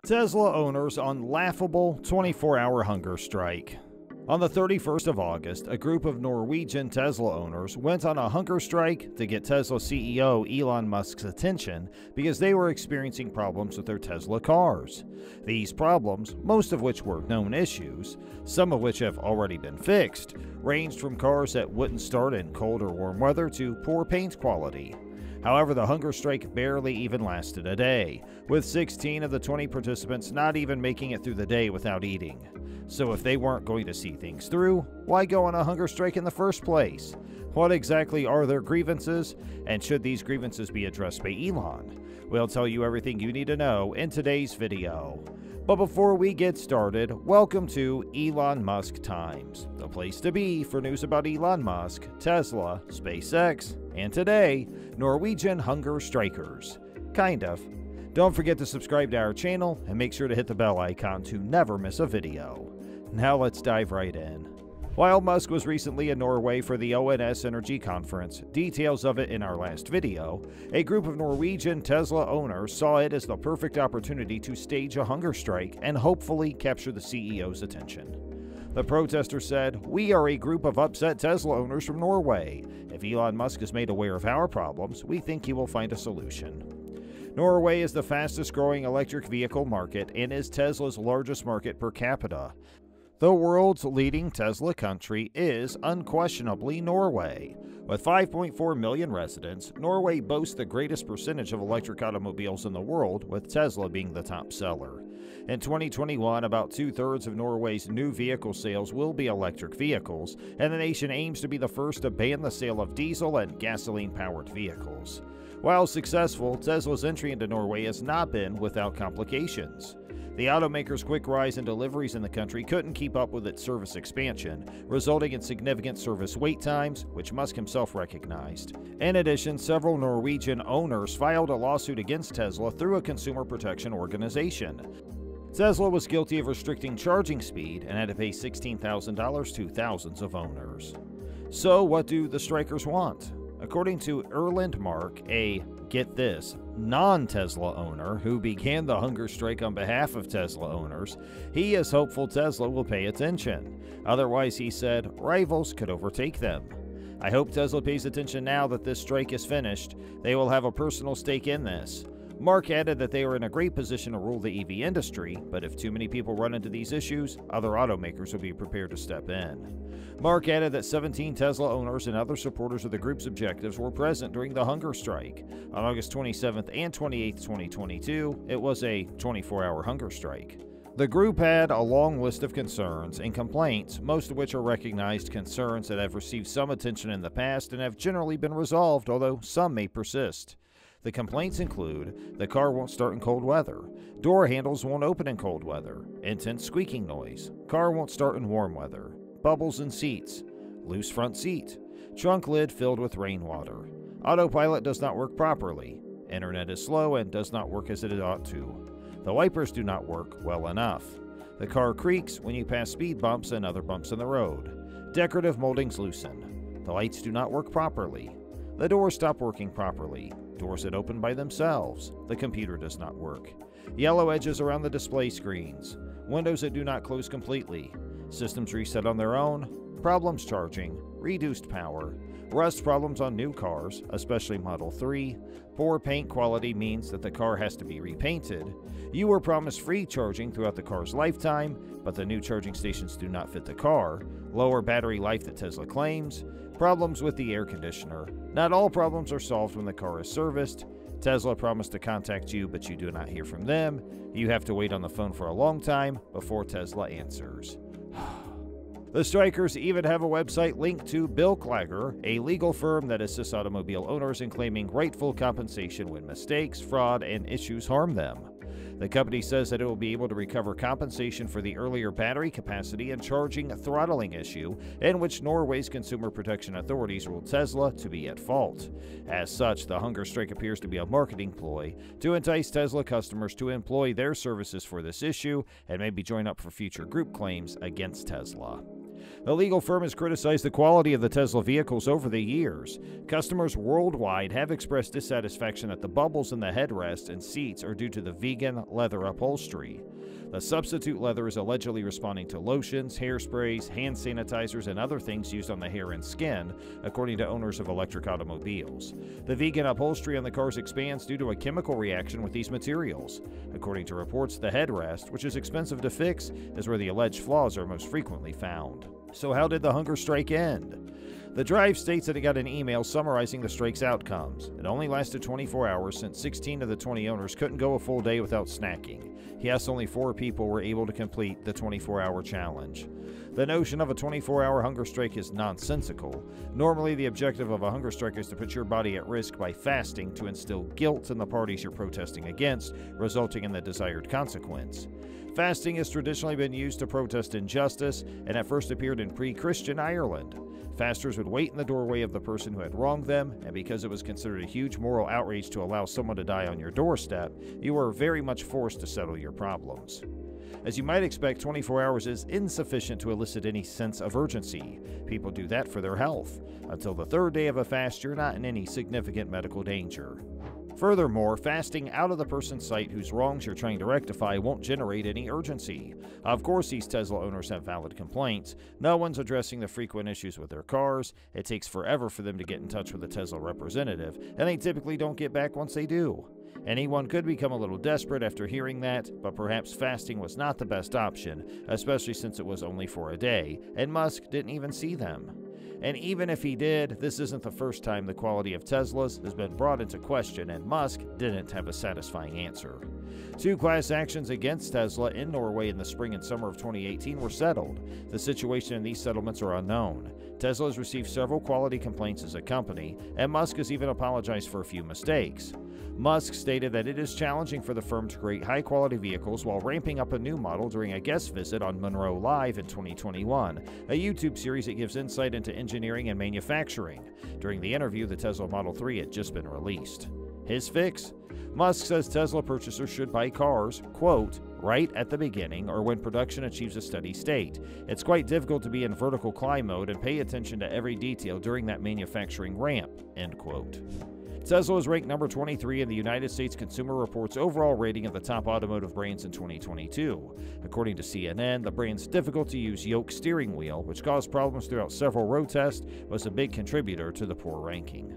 Tesla owners on laughable 24-hour hunger strike. On the 31st of August, a group of Norwegian Tesla owners went on a hunger strike to get Tesla CEO Elon Musk's attention because they were experiencing problems with their Tesla cars. These problems, most of which were known issues, some of which have already been fixed, ranged from cars that wouldn't start in cold or warm weather to poor paint quality. However, the hunger strike barely even lasted a day, with 16 of the 20 participants not even making it through the day without eating. So if they weren't going to see things through, why go on a hunger strike in the first place? What exactly are their grievances, and should these grievances be addressed by Elon? We'll tell you everything you need to know in today's video. But before we get started, welcome to Elon Musk Times, the place to be for news about Elon Musk, Tesla, SpaceX, and today, Norwegian hunger strikers. Kind of. Don't forget to subscribe to our channel and make sure to hit the bell icon to never miss a video. Now let's dive right in. While Musk was recently in Norway for the ONS Energy Conference, details of it in our last video, a group of Norwegian Tesla owners saw it as the perfect opportunity to stage a hunger strike and hopefully capture the CEO's attention. The protesters said, "We are a group of upset Tesla owners from Norway. If Elon Musk is made aware of our problems, we think he will find a solution." Norway is the fastest growing electric vehicle market and is Tesla's largest market per capita. The world's leading Tesla country is unquestionably Norway. With 5.4 million residents, Norway boasts the greatest percentage of electric automobiles in the world, with Tesla being the top seller. In 2021, about two-thirds of Norway's new vehicle sales will be electric vehicles, and the nation aims to be the first to ban the sale of diesel and gasoline-powered vehicles. While successful, Tesla's entry into Norway has not been without complications. The automaker's quick rise in deliveries in the country couldn't keep up with its service expansion, resulting in significant service wait times, which Musk himself recognized. In addition, several Norwegian owners filed a lawsuit against Tesla through a consumer protection organization. Tesla was guilty of restricting charging speed and had to pay $16,000 to thousands of owners. So what do the strikers want? According to Erland Mark, a, get this, non-Tesla owner who began the hunger strike on behalf of Tesla owners, he is hopeful Tesla will pay attention. Otherwise, he said, rivals could overtake them. I hope Tesla pays attention now that this strike is finished. They will have a personal stake in this. Mark added that they are in a great position to rule the EV industry, but if too many people run into these issues, other automakers will be prepared to step in. Mark added that 17 Tesla owners and other supporters of the group's objectives were present during the hunger strike. On August 27th and 28th, 2022, it was a 24-hour hunger strike. The group had a long list of concerns and complaints, most of which are recognized concerns that have received some attention in the past and have generally been resolved, although some may persist. The complaints include the car won't start in cold weather, door handles won't open in cold weather, intense squeaking noise, car won't start in warm weather, bubbles in seats, loose front seat, trunk lid filled with rainwater, autopilot does not work properly, internet is slow and does not work as it ought to, the wipers do not work well enough, the car creaks when you pass speed bumps and other bumps in the road, decorative moldings loosen, the lights do not work properly, the doors stop working properly, doors that open by themselves, the computer does not work, yellow edges around the display screens, windows that do not close completely, systems reset on their own, problems charging, reduced power, rust problems on new cars, especially Model 3, poor paint quality means that the car has to be repainted, you were promised free charging throughout the car's lifetime, but the new charging stations do not fit the car, lower battery life that Tesla claims, problems with the air conditioner. Not all problems are solved when the car is serviced. Tesla promised to contact you, but you do not hear from them. You have to wait on the phone for a long time before Tesla answers. The strikers even have a website linked to Bilklager, a legal firm that assists automobile owners in claiming rightful compensation when mistakes, fraud, and issues harm them. The company says that it will be able to recover compensation for the earlier battery capacity and charging throttling issue, in which Norway's consumer protection authorities ruled Tesla to be at fault. As such, the hunger strike appears to be a marketing ploy to entice Tesla customers to employ their services for this issue and maybe join up for future group claims against Tesla. The legal firm has criticized the quality of the Tesla vehicles over the years. Customers worldwide have expressed dissatisfaction that the bubbles in the headrest and seats are due to the vegan leather upholstery. The substitute leather is allegedly responding to lotions, hairsprays, hand sanitizers, and other things used on the hair and skin, according to owners of electric automobiles. The vegan upholstery on the cars expands due to a chemical reaction with these materials. According to reports, the headrest, which is expensive to fix, is where the alleged flaws are most frequently found. So how did the hunger strike end? The Drive states that it got an email summarizing the strike's outcomes. It only lasted 24 hours since 16 of the 20 owners couldn't go a full day without snacking. Yes, only 4 people were able to complete the 24-hour challenge. The notion of a 24-hour hunger strike is nonsensical. Normally, the objective of a hunger strike is to put your body at risk by fasting to instill guilt in the parties you're protesting against, resulting in the desired consequence. Fasting has traditionally been used to protest injustice and at first appeared in pre-Christian Ireland. Fasters would wait in the doorway of the person who had wronged them, and because it was considered a huge moral outrage to allow someone to die on your doorstep, you were very much forced to settle your problems. As you might expect, 24 hours is insufficient to elicit any sense of urgency. People do that for their health. Until the 3rd day of a fast, you're not in any significant medical danger. Furthermore, fasting out of the person's sight whose wrongs you're trying to rectify won't generate any urgency. Of course, these Tesla owners have valid complaints. No one's addressing the frequent issues with their cars. It takes forever for them to get in touch with a Tesla representative, and they typically don't get back once they do. Anyone could become a little desperate after hearing that, but perhaps fasting was not the best option, especially since it was only for a day, and Musk didn't even see them. And even if he did, this isn't the first time the quality of Teslas has been brought into question, and Musk didn't have a satisfying answer. 2 class actions against Tesla in Norway in the spring and summer of 2018 were settled. The situation in these settlements are unknown. Tesla has received several quality complaints as a company, and Musk has even apologized for a few mistakes. Musk stated that it is challenging for the firm to create high-quality vehicles while ramping up a new model during a guest visit on Monroe Live in 2021, a YouTube series that gives insight into engineering and manufacturing. During the interview, the Tesla Model 3 had just been released. His fix? Musk says Tesla purchasers should buy cars, quote, right at the beginning or when production achieves a steady state. It's quite difficult to be in vertical climb mode and pay attention to every detail during that manufacturing ramp, end quote. Tesla was ranked number 23 in the United States Consumer Reports overall rating of the top automotive brands in 2022. According to CNN, the brand's difficult-to-use yoke steering wheel, which caused problems throughout several road tests, was a big contributor to the poor ranking.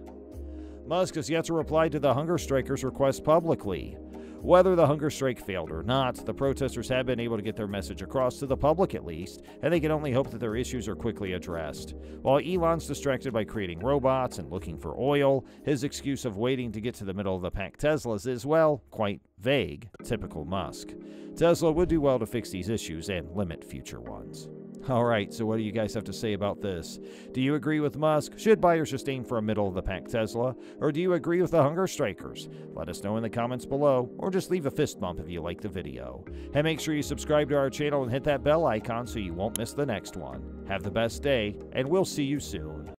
Musk has yet to reply to the hunger strikers' request publicly. Whether the hunger strike failed or not, the protesters have been able to get their message across to the public at least, and they can only hope that their issues are quickly addressed. While Elon's distracted by creating robots and looking for oil, his excuse of waiting to get to the middle of the pack Teslas is, well, quite vague, typical Musk. Tesla would do well to fix these issues and limit future ones. Alright, so what do you guys have to say about this? Do you agree with Musk? Should buyers just aim for a middle-of-the-pack Tesla? Or do you agree with the hunger strikers? Let us know in the comments below, or just leave a fist bump if you like the video. And make sure you subscribe to our channel and hit that bell icon so you won't miss the next one. Have the best day, and we'll see you soon.